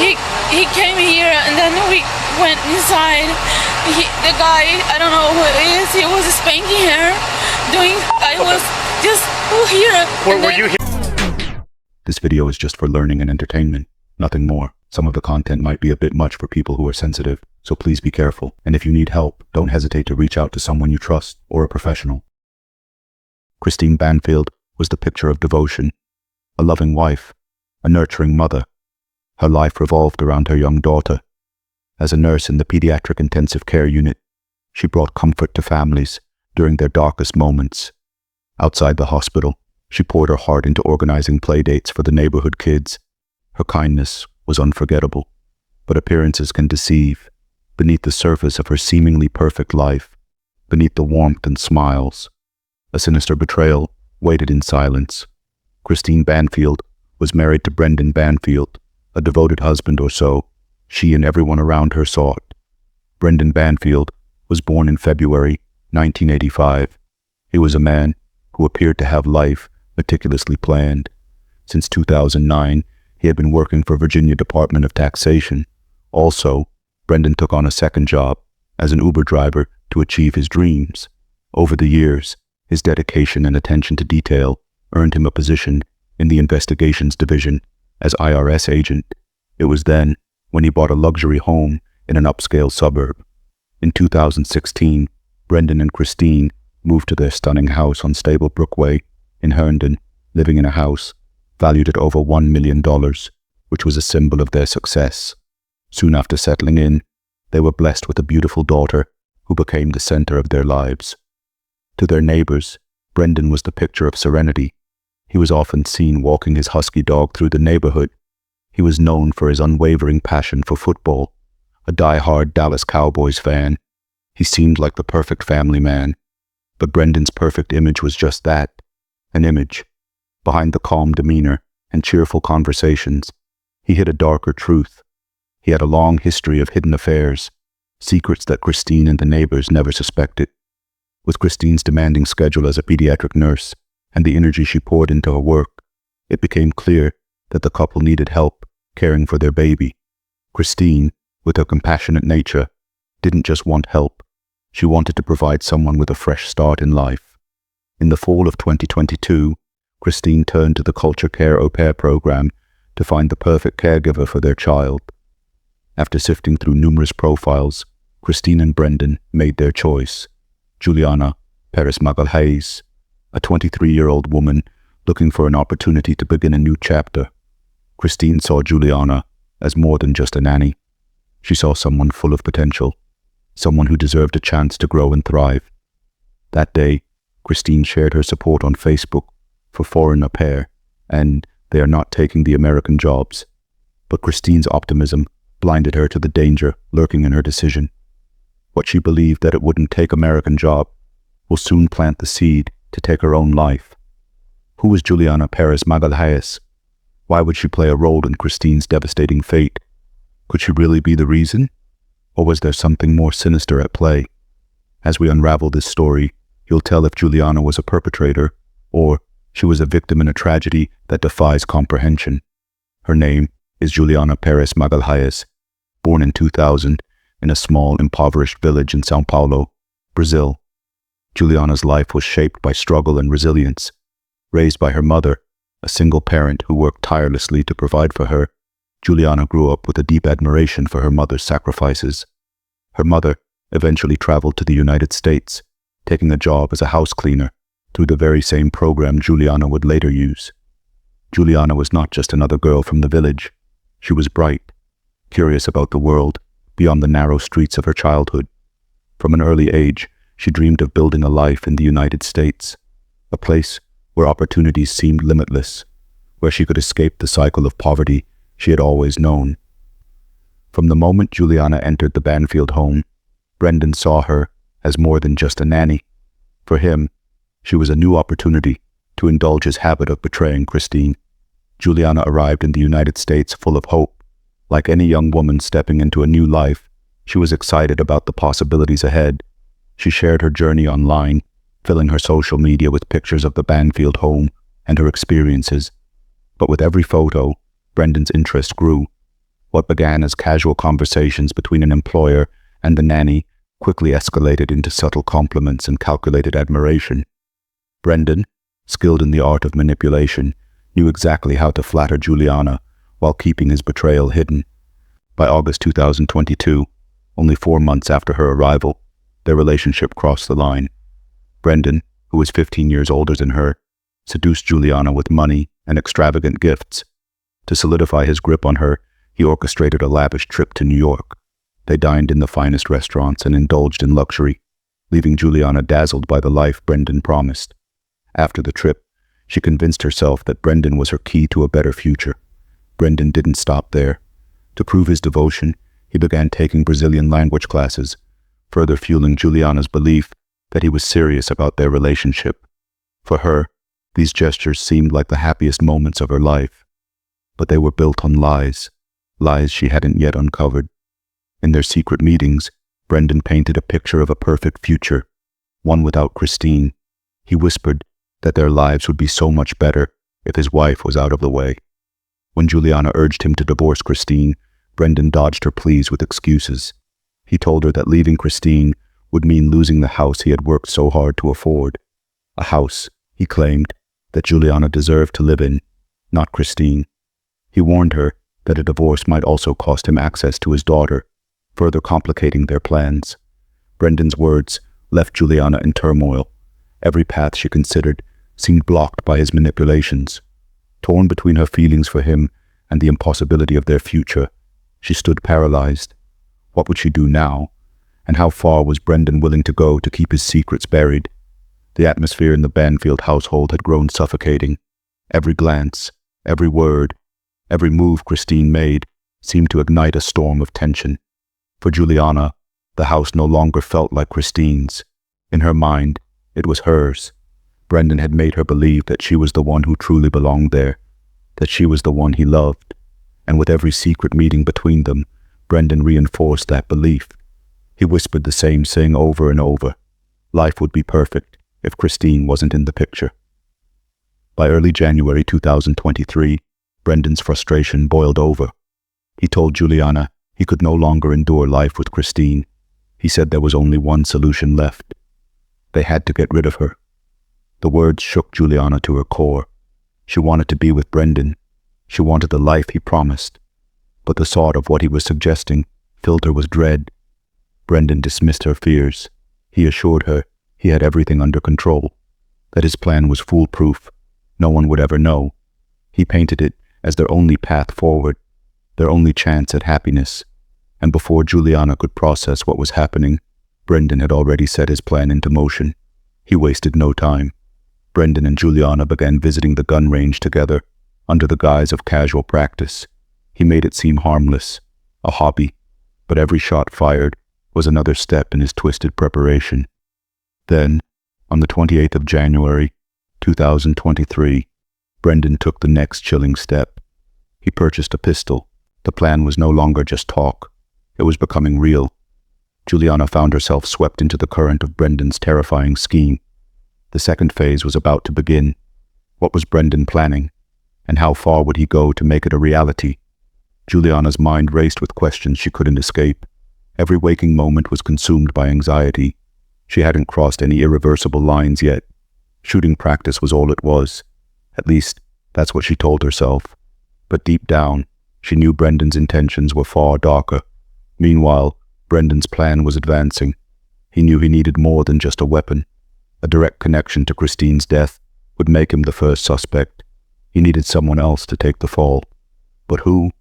he came here, and then we went inside. The guy, I don't know who it is, he was spanking her, I was just here. Were you here? This video is just for learning and entertainment, nothing more. Some of the content might be a bit much for people who are sensitive, so please be careful. And if you need help, don't hesitate to reach out to someone you trust or a professional. Christine Banfield was the picture of devotion, a loving wife, a nurturing mother. Her life revolved around her young daughter. As a nurse in the pediatric intensive care unit, she brought comfort to families during their darkest moments. Outside the hospital, she poured her heart into organizing playdates for the neighborhood kids. Her kindness was unforgettable, but appearances can deceive. Beneath the surface of her seemingly perfect life, beneath the warmth and smiles, a sinister betrayal waited in silence. Christine Banfield was married to Brendan Banfield, a devoted husband or so she and everyone around her sought. Brendan Banfield was born in February 1985. He was a man who appeared to have life meticulously planned. Since 2009, he had been working for Virginia Department of Taxation. Also, Brendan took on a second job as an Uber driver to achieve his dreams. Over the years, his dedication and attention to detail earned him a position in the investigations division as IRS agent. It was then when he bought a luxury home in an upscale suburb. In 2016, Brendan and Christine moved to their stunning house on Stable Brookway in Herndon, living in a house valued at over $1 million, which was a symbol of their success. Soon after settling in, they were blessed with a beautiful daughter who became the center of their lives. To their neighbors, Brendan was the picture of serenity. He was often seen walking his husky dog through the neighborhood. He was known for his unwavering passion for football, a die-hard Dallas Cowboys fan. He seemed like the perfect family man. But Brendan's perfect image was just that, an image. Behind the calm demeanor and cheerful conversations, he hid a darker truth. He had a long history of hidden affairs, secrets that Christine and the neighbors never suspected. With Christine's demanding schedule as a pediatric nurse and the energy she poured into her work, it became clear that the couple needed help caring for their baby. Christine, with her compassionate nature, didn't just want help. She wanted to provide someone with a fresh start in life. In the fall of 2022, Christine turned to the Culture Care Au Pair program to find the perfect caregiver for their child. After sifting through numerous profiles, Christine and Brendan made their choice. Juliana Perez Magalhaes, a 23-year-old woman looking for an opportunity to begin a new chapter. Christine saw Juliana as more than just a nanny. She saw someone full of potential, someone who deserved a chance to grow and thrive. That day, Christine shared her support on Facebook for foreign au pair, and they are not taking the American jobs. But Christine's optimism blinded her to the danger lurking in her decision. What she believed that it wouldn't take American job will soon plant the seed to take her own life. Who was Juliana Perez Magalhaes? Why would she play a role in Christine's devastating fate? Could she really be the reason? Or was there something more sinister at play? As we unravel this story, you'll tell if Juliana was a perpetrator or she was a victim in a tragedy that defies comprehension. Her name is Juliana Perez Magalhaes, born in 2000 in a small, impoverished village in São Paulo, Brazil. Juliana's life was shaped by struggle and resilience. Raised by her mother, a single parent who worked tirelessly to provide for her, Juliana grew up with a deep admiration for her mother's sacrifices. Her mother eventually traveled to the United States, taking a job as a house cleaner through the very same program Juliana would later use. Juliana was not just another girl from the village. She was bright, curious about the world beyond the narrow streets of her childhood. From an early age, she dreamed of building a life in the United States, a place where opportunities seemed limitless, where she could escape the cycle of poverty she had always known. From the moment Juliana entered the Banfield home, Brendan saw her as more than just a nanny. For him, she was a new opportunity to indulge his habit of betraying Christine. Juliana arrived in the United States full of hope. Like any young woman stepping into a new life, she was excited about the possibilities ahead. She shared her journey online, filling her social media with pictures of the Banfield home and her experiences. But with every photo, Brendan's interest grew. What began as casual conversations between an employer and the nanny quickly escalated into subtle compliments and calculated admiration. Brendan, skilled in the art of manipulation, knew exactly how to flatter Juliana while keeping his betrayal hidden. By August 2022, only 4 months after her arrival, their relationship crossed the line. Brendan, who was 15 years older than her, seduced Juliana with money and extravagant gifts. To solidify his grip on her, he orchestrated a lavish trip to New York. They dined in the finest restaurants and indulged in luxury, leaving Juliana dazzled by the life Brendan promised. After the trip, she convinced herself that Brendan was her key to a better future. Brendan didn't stop there. To prove his devotion, he began taking Brazilian language classes, further fueling Juliana's belief that he was serious about their relationship. For her, these gestures seemed like the happiest moments of her life. But they were built on lies, lies she hadn't yet uncovered. In their secret meetings, Brendan painted a picture of a perfect future, one without Christine. He whispered that their lives would be so much better if his wife was out of the way. When Juliana urged him to divorce Christine, Brendan dodged her pleas with excuses. He told her that leaving Christine would mean losing the house he had worked so hard to afford. A house, he claimed, that Juliana deserved to live in, not Christine. He warned her that a divorce might also cost him access to his daughter, further complicating their plans. Brendan's words left Juliana in turmoil. Every path she considered seemed blocked by his manipulations. Torn between her feelings for him and the impossibility of their future, she stood paralyzed. What would she do now? And how far was Brendan willing to go to keep his secrets buried? The atmosphere in the Banfield household had grown suffocating. Every glance, every word, every move Christine made seemed to ignite a storm of tension. For Juliana, the house no longer felt like Christine's. In her mind, it was hers. Brendan had made her believe that she was the one who truly belonged there, that she was the one he loved. And with every secret meeting between them, Brendan reinforced that belief. He whispered the same thing over and over. Life would be perfect if Christine wasn't in the picture. By early January 2023, Brendan's frustration boiled over. He told Juliana he could no longer endure life with Christine. He said there was only one solution left. They had to get rid of her. The words shook Juliana to her core. She wanted to be with Brendan. She wanted the life he promised. But the thought of what he was suggesting filled her with dread. Brendan dismissed her fears. He assured her he had everything under control, that his plan was foolproof. No one would ever know. He painted it as their only path forward, their only chance at happiness. And before Juliana could process what was happening, Brendan had already set his plan into motion. He wasted no time. Brendan and Juliana began visiting the gun range together, under the guise of casual practice. He made it seem harmless, a hobby, but every shot fired was another step in his twisted preparation. Then, on the 28th of January, 2023, Brendan took the next chilling step. He purchased a pistol. The plan was no longer just talk. It was becoming real. Juliana found herself swept into the current of Brendan's terrifying scheme. The second phase was about to begin. What was Brendan planning? And how far would he go to make it a reality? Juliana's mind raced with questions she couldn't escape. Every waking moment was consumed by anxiety. She hadn't crossed any irreversible lines yet. Shooting practice was all it was. At least, that's what she told herself. But deep down, she knew Brendan's intentions were far darker. Meanwhile, Brendan's plan was advancing. He knew he needed more than just a weapon. A direct connection to Christine's death would make him the first suspect. He needed someone else to take the fall. But who?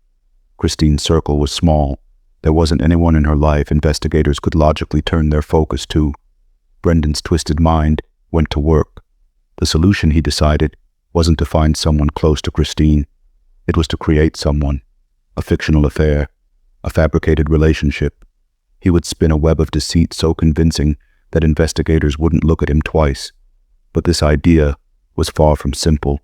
Christine's circle was small. There wasn't anyone in her life investigators could logically turn their focus to. Brendan's twisted mind went to work. The solution, he decided, wasn't to find someone close to Christine. It was to create someone, a fictional affair, a fabricated relationship. He would spin a web of deceit so convincing that investigators wouldn't look at him twice. But this idea was far from simple.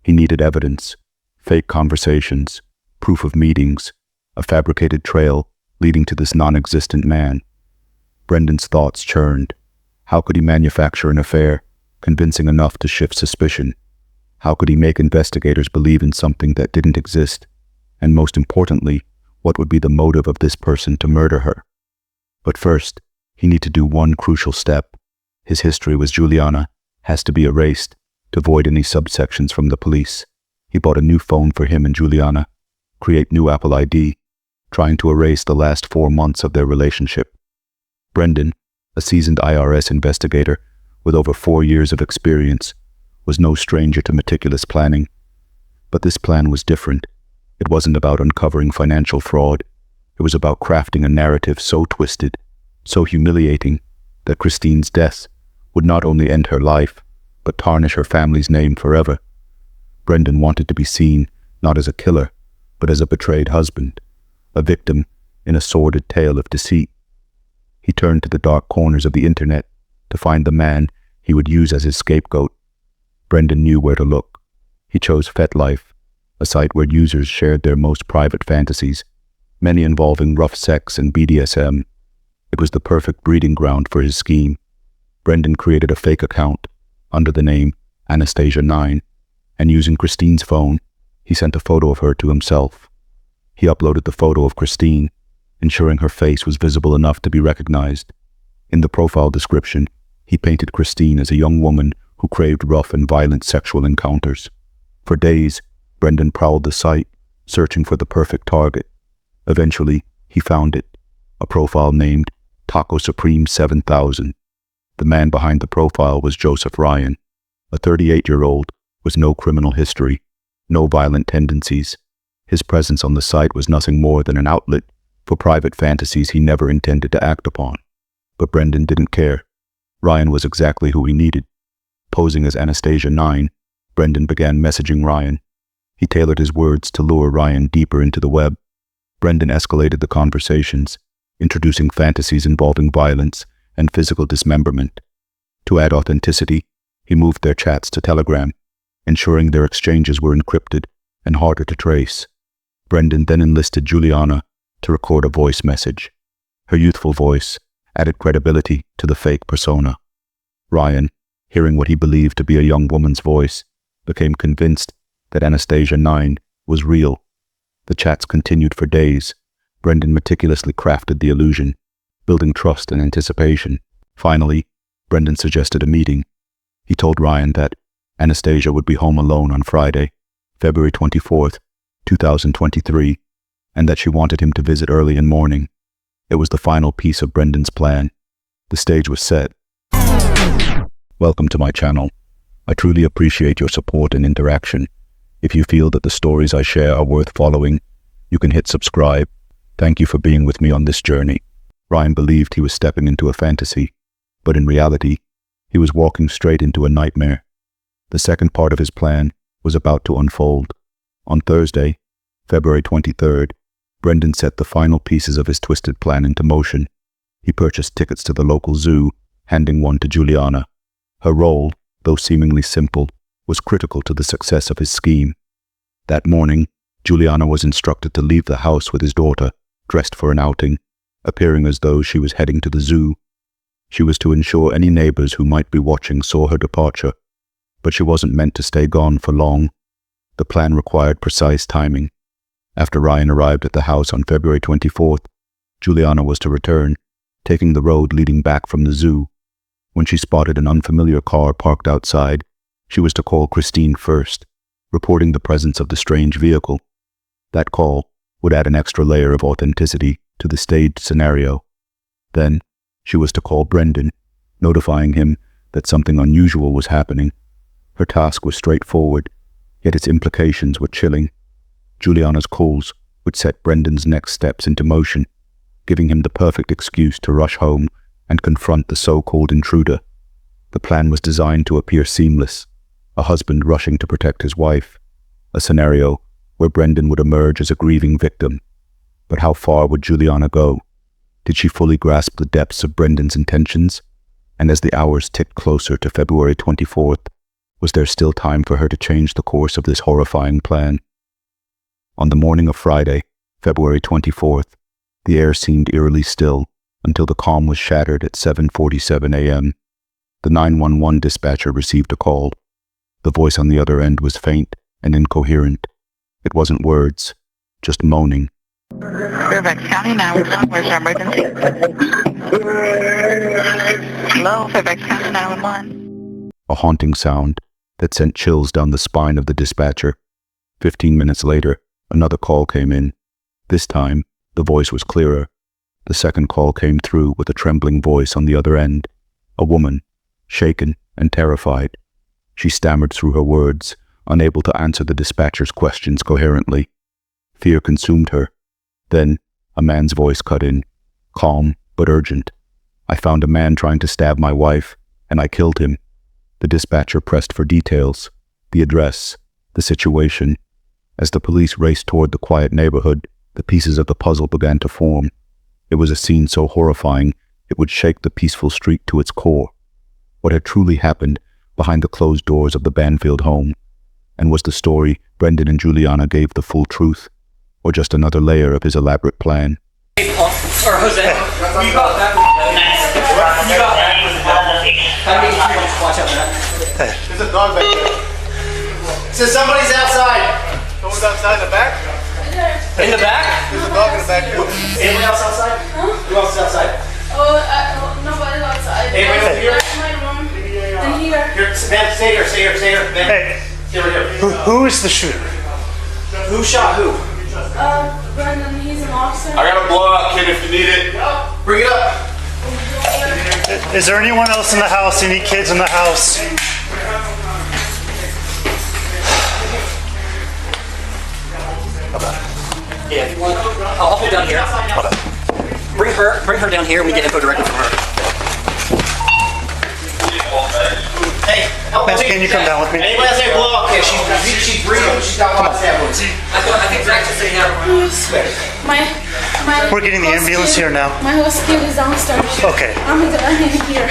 He needed evidence, fake conversations, proof of meetings, a fabricated trail leading to this non-existent man. Brendan's thoughts churned. How could he manufacture an affair, convincing enough to shift suspicion? How could he make investigators believe in something that didn't exist? And most importantly, What would be the motive of this person to murder her? But first, he need to do one crucial step. His history with Juliana has to be erased to void any subsections from the police. He bought a new phone for him and Juliana, create new Apple ID, trying to erase the last 4 months of their relationship. Brendan, a seasoned IRS investigator with over 4 years of experience, was no stranger to meticulous planning. But this plan was different. It wasn't about uncovering financial fraud. It was about crafting a narrative so twisted, so humiliating, that Christine's death would not only end her life, but tarnish her family's name forever. Brendan wanted to be seen not as a killer, but as a betrayed husband, a victim in a sordid tale of deceit. He turned to the dark corners of the internet to find the man he would use as his scapegoat. Brendan knew where to look. He chose FetLife, a site where users shared their most private fantasies, many involving rough sex and BDSM. It was the perfect breeding ground for his scheme. Brendan created a fake account under the name Anastasia9, and using Christine's phone, he sent a photo of her to himself. He uploaded the photo of Christine, ensuring her face was visible enough to be recognized. In the profile description, he painted Christine as a young woman who craved rough and violent sexual encounters. For days, Brendan prowled the site, searching for the perfect target. Eventually, he found it, a profile named Taco Supreme 7000. The man behind the profile was Joseph Ryan, a 38-year-old with no criminal history, no violent tendencies. His presence on the site was nothing more than an outlet for private fantasies he never intended to act upon. But Brendan didn't care. Ryan was exactly who he needed. Posing as Anastasia9, Brendan began messaging Ryan. He tailored his words to lure Ryan deeper into the web. Brendan escalated the conversations, introducing fantasies involving violence and physical dismemberment. To add authenticity, he moved their chats to Telegram, ensuring their exchanges were encrypted and harder to trace. Brendan then enlisted Juliana to record a voice message. Her youthful voice added credibility to the fake persona. Ryan, hearing what he believed to be a young woman's voice, became convinced that Anastasia9 was real. The chats continued for days. Brendan meticulously crafted the illusion, building trust and anticipation. Finally, Brendan suggested a meeting. He told Ryan that Anastasia would be home alone on Friday, February 24th, 2023, and that she wanted him to visit early in morning. It was the final piece of Brendan's plan. The stage was set. Welcome to my channel. I truly appreciate your support and interaction. If you feel that the stories I share are worth following, you can hit subscribe. Thank you for being with me on this journey. Ryan believed he was stepping into a fantasy, but in reality, he was walking straight into a nightmare. The second part of his plan was about to unfold. On Thursday, February 23rd, Brendan set the final pieces of his twisted plan into motion. He purchased tickets to the local zoo, handing one to Juliana. Her role, though seemingly simple, was critical to the success of his scheme. That morning, Juliana was instructed to leave the house with his daughter, dressed for an outing, appearing as though she was heading to the zoo. She was to ensure any neighbors who might be watching saw her departure, but she wasn't meant to stay gone for long. The plan required precise timing. After Ryan arrived at the house on February 24th, Juliana was to return, taking the road leading back from the zoo. When she spotted an unfamiliar car parked outside, she was to call Christine first, reporting the presence of the strange vehicle. That call would add an extra layer of authenticity to the staged scenario. Then, she was to call Brendan, notifying him that something unusual was happening. Her task was straightforward, yet its implications were chilling. Juliana's calls would set Brendan's next steps into motion, giving him the perfect excuse to rush home and confront the so-called intruder. The plan was designed to appear seamless, a husband rushing to protect his wife, a scenario where Brendan would emerge as a grieving victim. But how far would Juliana go? Did she fully grasp the depths of Brendan's intentions? And as the hours ticked closer to February 24th, was there still time for her to change the course of this horrifying plan? On the morning of Friday, February 24th, the air seemed eerily still until the calm was shattered at 7:47 a.m. The 911 dispatcher received a call. The voice on the other end was faint and incoherent. It wasn't words, just moaning. Fairfax County 911, where's your emergency? Hello, Fairfax County 911. A haunting sound that sent chills down the spine of the dispatcher. 15 minutes later, another call came in. This time, the voice was clearer. The second call came through with a trembling voice on the other end. A woman, shaken and terrified. She stammered through her words, unable to answer the dispatcher's questions coherently. Fear consumed her. Then, a man's voice cut in, calm but urgent. I found a man trying to stab my wife, and I killed him. The dispatcher pressed for details, the address, the situation. As the police raced toward the quiet neighborhood, the pieces of the puzzle began to form. It was a scene so horrifying, it would shake the peaceful street to its core. What had truly happened behind the closed doors of the Banfield home? And was the story Brendan and Juliana gave the full truth, or just another layer of his elaborate plan? Or Jose, you got that. Nice. You got that. How many people watch out for that? There's a dog back there. So somebody's outside. Someone's outside in the back? In the back? There's a dog in the back. Anyone else outside? Huh? Who else is outside? Nobody's outside. Anybody over here? In my room. And here. Here, man, stay here, stay here, stay here. Man. Hey, Stay over here. who is the shooter? Who shot who? Brendan, he's an officer. I got a blowout kit if you need it. Bring it up. Is there anyone else in the house? Any kids in the house? Yeah, if you want. I'll hold down here. Bring her down here and we get info directly from her. Hey, Can you come down with me? Anybody else have a blowout kit? She's breathing. She's got one sample. I think Zach's just sitting there. My We're getting the ambulance here now. My host kid is downstairs. Okay. I'm here.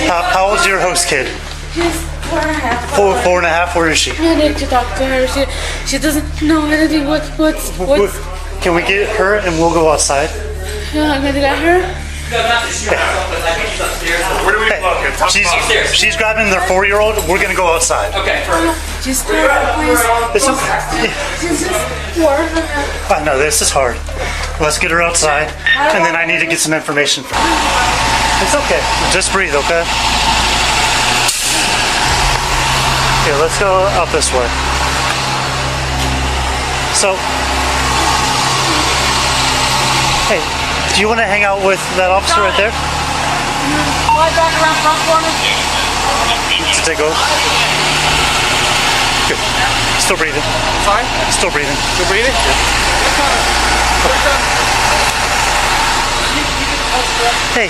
How old's your host kid? She's 4.5. Four and a half. Where is she? I need to talk to her. She doesn't know anything. What's Can we get her and we'll go outside? I'm gonna get her. No, not this year. I think she's upstairs. Where do we look? She's grabbing their 4-year-old. We're gonna go outside. Okay, perfect. She's please. It's okay. She's just 4.5. I know this is hard. Let's get her outside, and then I need to get some information from her. It's okay. Just breathe, okay? Okay, let's go out this way. So, hey, do you want to hang out with that officer right there? Fly back around front corner. To take over? Good. Still breathing. Fine. Still breathing. Still breathing? Hey,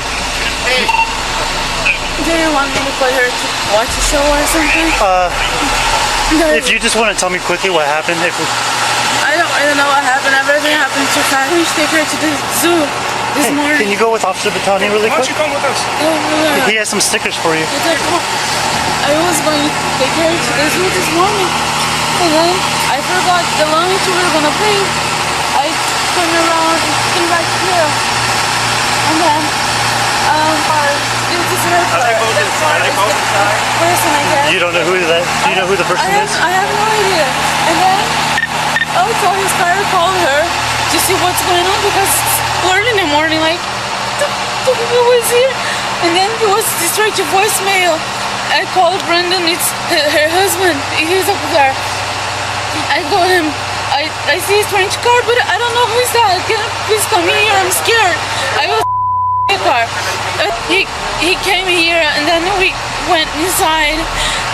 Do you want me to put her to watch a show or something? if you just want to tell me quickly what happened, I don't know what happened. Everything happened too fast. We should take her to the zoo this morning. can you go with Officer Battani really Why don't quick? you come with us? He has some stickers for you. I was going to take her to the zoo this morning, and then I forgot the lunch we were gonna bring. I turned around and came back here, and then this is her car. Person, I guess. You don't know who that? Do you know who the person is? I have no idea. And then also his car called her to see what's going on because it's early in the morning, like the people was here, and then it was straight to voicemail. I called Brendan, it's her husband, he's up there. I called him, I see a strange car, but I don't know who's that. Can you please come here? I'm scared. I was in the car. He came here and then we went inside.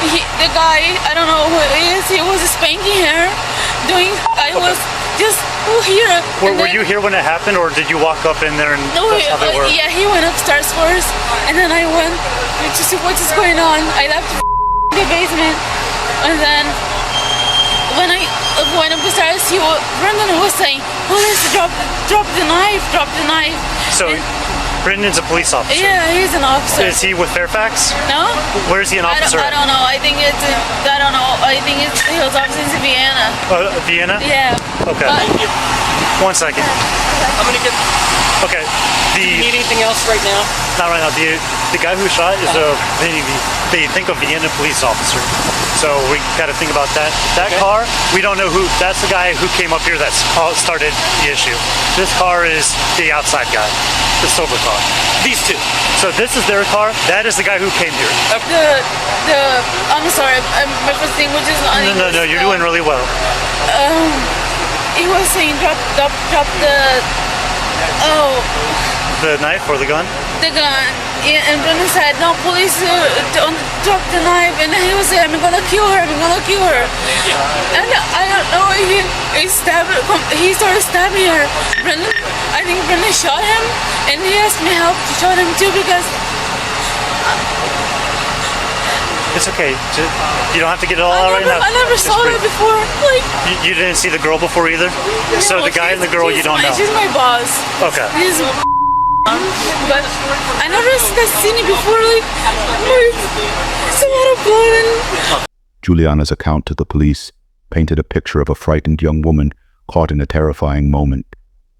The guy, I don't know who it is, he was spanking her. I was just here. Were you here when it happened, or did you walk up in there and No, that's how they were? yeah, he went upstairs first, and then I went to see what is going on. I left the basement, and then when I went upstairs, Brendan was saying, "Police, drop the knife, drop the knife." So, Brendan's a police officer. Yeah, he's an officer. Is he with Fairfax? No? Where is he an officer? I don't know. I think it's I don't know. I think it's he was officer in Vienna. Vienna? Yeah. Okay. But 1 second. I'm gonna get. Okay. Do you need anything else right now? Not right now. The guy who shot is they think of being a police officer. So we got to think about that. That car, we don't know who. That's the guy who came up here that started the issue. This car is the outside guy, the silver car. These two. So this is their car. That is the guy who came here. I'm sorry, my first language is not English. No, you're doing really well. He was saying drop The knife or the gun? the gun. Yeah, and Brendan said, no, police, don't drop the knife. And he was saying, I'm gonna kill her. And I don't know, he started stabbing her. I think Brendan shot him, and he asked me help to shot him too because It's okay. You don't have to get it all out right now. I never saw her before. Like, you didn't see the girl before either? So the guy and the girl you don't know? She's my boss. Okay. But I never seen it before. Like, it's a lot of blood. Juliana's account to the police painted a picture of a frightened young woman caught in a terrifying moment.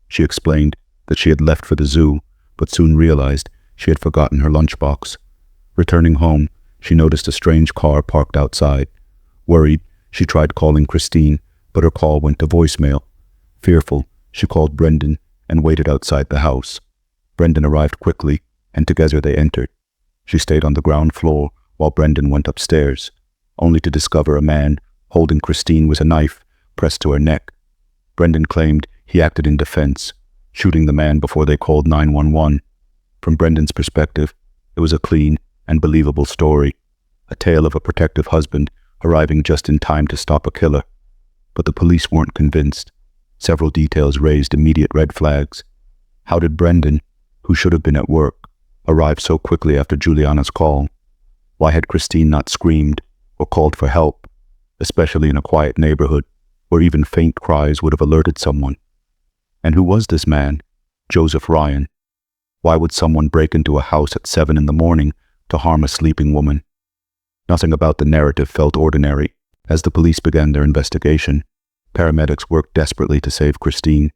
She explained that she had left for the zoo, but soon realized she had forgotten her lunchbox. Returning home, she noticed a strange car parked outside. Worried, she tried calling Christine, but her call went to voicemail. Fearful, she called Brendan and waited outside the house. Brendan arrived quickly, and together they entered. She stayed on the ground floor while Brendan went upstairs, only to discover a man holding Christine with a knife pressed to her neck. Brendan claimed he acted in defense, shooting the man before they called 911. From Brendan's perspective, it was a clean and believable story, a tale of a protective husband arriving just in time to stop a killer. But the police weren't convinced. Several details raised immediate red flags. How did Brendan, who should have been at work, arrive so quickly after Juliana's call? Why had Christine not screamed or called for help, especially in a quiet neighborhood where even faint cries would have alerted someone? And who was this man, Joseph Ryan? Why would someone break into a house at 7 in the morning to harm a sleeping woman? Nothing about the narrative felt ordinary. As the police began their investigation, paramedics worked desperately to save Christine.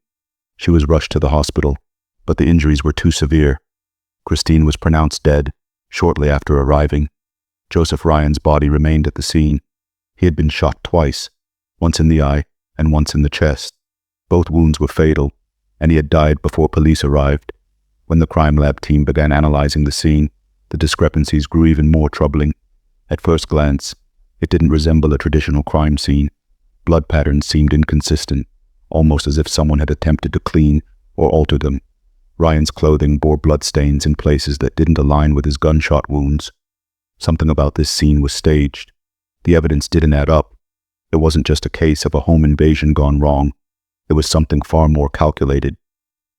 She was rushed to the hospital, but the injuries were too severe. Christine was pronounced dead shortly after arriving. Joseph Ryan's body remained at the scene. He had been shot twice, once in the eye and once in the chest. Both wounds were fatal, and he had died before police arrived. When the crime lab team began analyzing the scene, the discrepancies grew even more troubling. At first glance, it didn't resemble a traditional crime scene. Blood patterns seemed inconsistent, almost as if someone had attempted to clean or alter them. Ryan's clothing bore bloodstains in places that didn't align with his gunshot wounds. Something about this scene was staged. The evidence didn't add up. It wasn't just a case of a home invasion gone wrong. It was something far more calculated.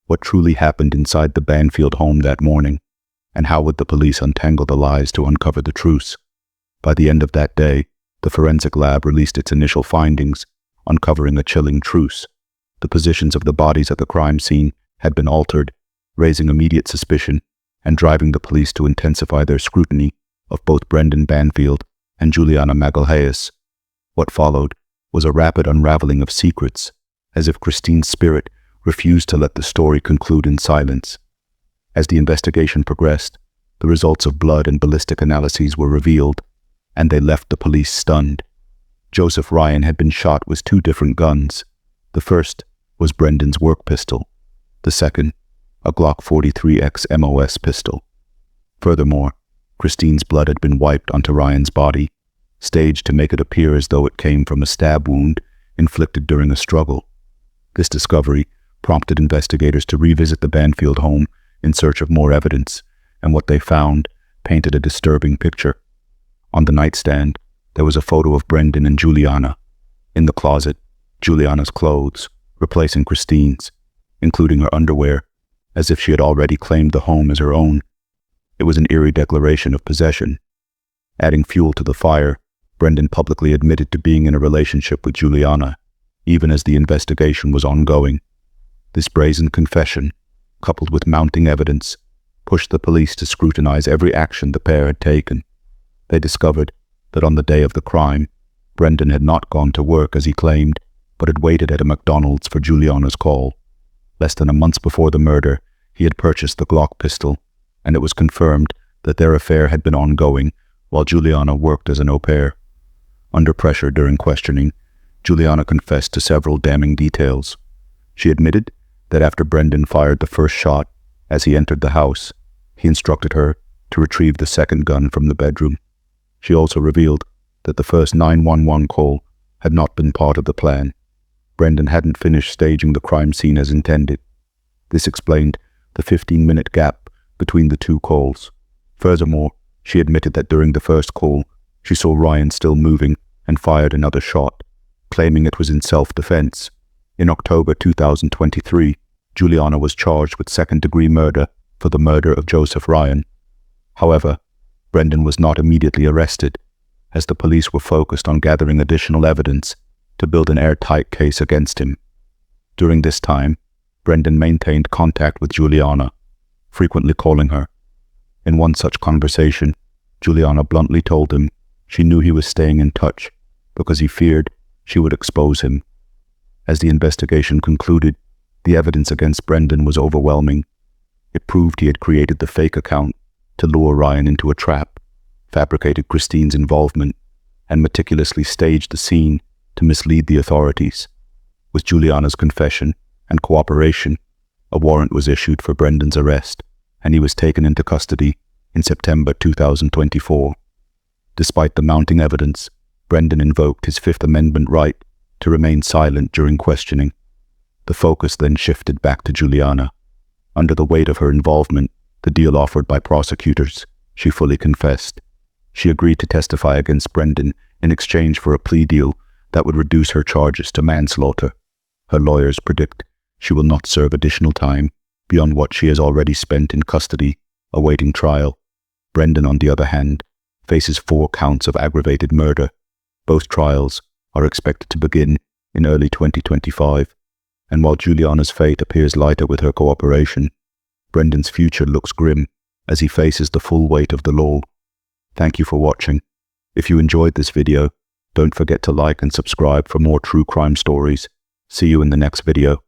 What truly happened inside the Banfield home that morning? And how would the police untangle the lies to uncover the truth? By the end of that day, the forensic lab released its initial findings, uncovering a chilling truth. The positions of the bodies at the crime scene had been altered, raising immediate suspicion and driving the police to intensify their scrutiny of both Brendan Banfield and Juliana Magalhaes. What followed was a rapid unraveling of secrets, as if Christine's spirit refused to let the story conclude in silence. As the investigation progressed, the results of blood and ballistic analyses were revealed, and they left the police stunned. Joseph Ryan had been shot with 2 different guns. The first was Brendan's work pistol. The second, a Glock 43X MOS pistol. Furthermore, Christine's blood had been wiped onto Ryan's body, staged to make it appear as though it came from a stab wound inflicted during a struggle. This discovery prompted investigators to revisit the Banfield home in search of more evidence, and what they found painted a disturbing picture. On the nightstand, there was a photo of Brendan and Juliana. In the closet, Juliana's clothes, replacing Christine's, including her underwear, as if she had already claimed the home as her own. It was an eerie declaration of possession. Adding fuel to the fire, Brendan publicly admitted to being in a relationship with Juliana, even as the investigation was ongoing. This brazen confession, coupled with mounting evidence, pushed the police to scrutinize every action the pair had taken. They discovered that on the day of the crime, Brendan had not gone to work as he claimed, but had waited at a McDonald's for Juliana's call. Less than a month before the murder, he had purchased the Glock pistol, and it was confirmed that their affair had been ongoing while Juliana worked as an au pair. Under pressure during questioning, Juliana confessed to several damning details. She admitted that after Brendan fired the first shot as he entered the house, he instructed her to retrieve the second gun from the bedroom. She also revealed that the first 911 call had not been part of the plan. Brendan hadn't finished staging the crime scene as intended. This explained the 15-minute gap between the two calls. Furthermore, she admitted that during the first call, she saw Ryan still moving and fired another shot, claiming it was in self-defense. In October 2023, Juliana was charged with second-degree murder for the murder of Joseph Ryan. However, Brendan was not immediately arrested, as the police were focused on gathering additional evidence to build an airtight case against him. During this time, Brendan maintained contact with Juliana, frequently calling her. In one such conversation, Juliana bluntly told him she knew he was staying in touch because he feared she would expose him. As the investigation concluded, the evidence against Brendan was overwhelming. It proved he had created the fake account to lure Ryan into a trap, fabricated Christine's involvement, and meticulously staged the scene to mislead the authorities. With Juliana's confession and cooperation, a warrant was issued for Brendan's arrest, and he was taken into custody in September 2024. Despite the mounting evidence, Brendan invoked his Fifth Amendment right to remain silent during questioning. The focus then shifted back to Juliana. Under the weight of her involvement, the deal offered by prosecutors, she fully confessed. She agreed to testify against Brendan in exchange for a plea deal that would reduce her charges to manslaughter. Her lawyers predict she will not serve additional time beyond what she has already spent in custody, awaiting trial. Brendan, on the other hand, faces 4 counts of aggravated murder. Both trials are expected to begin in early 2025, and while Juliana's fate appears lighter with her cooperation, Brendan's future looks grim as he faces the full weight of the law. Thank you for watching. If you enjoyed this video, don't forget to like and subscribe for more true crime stories. See you in the next video.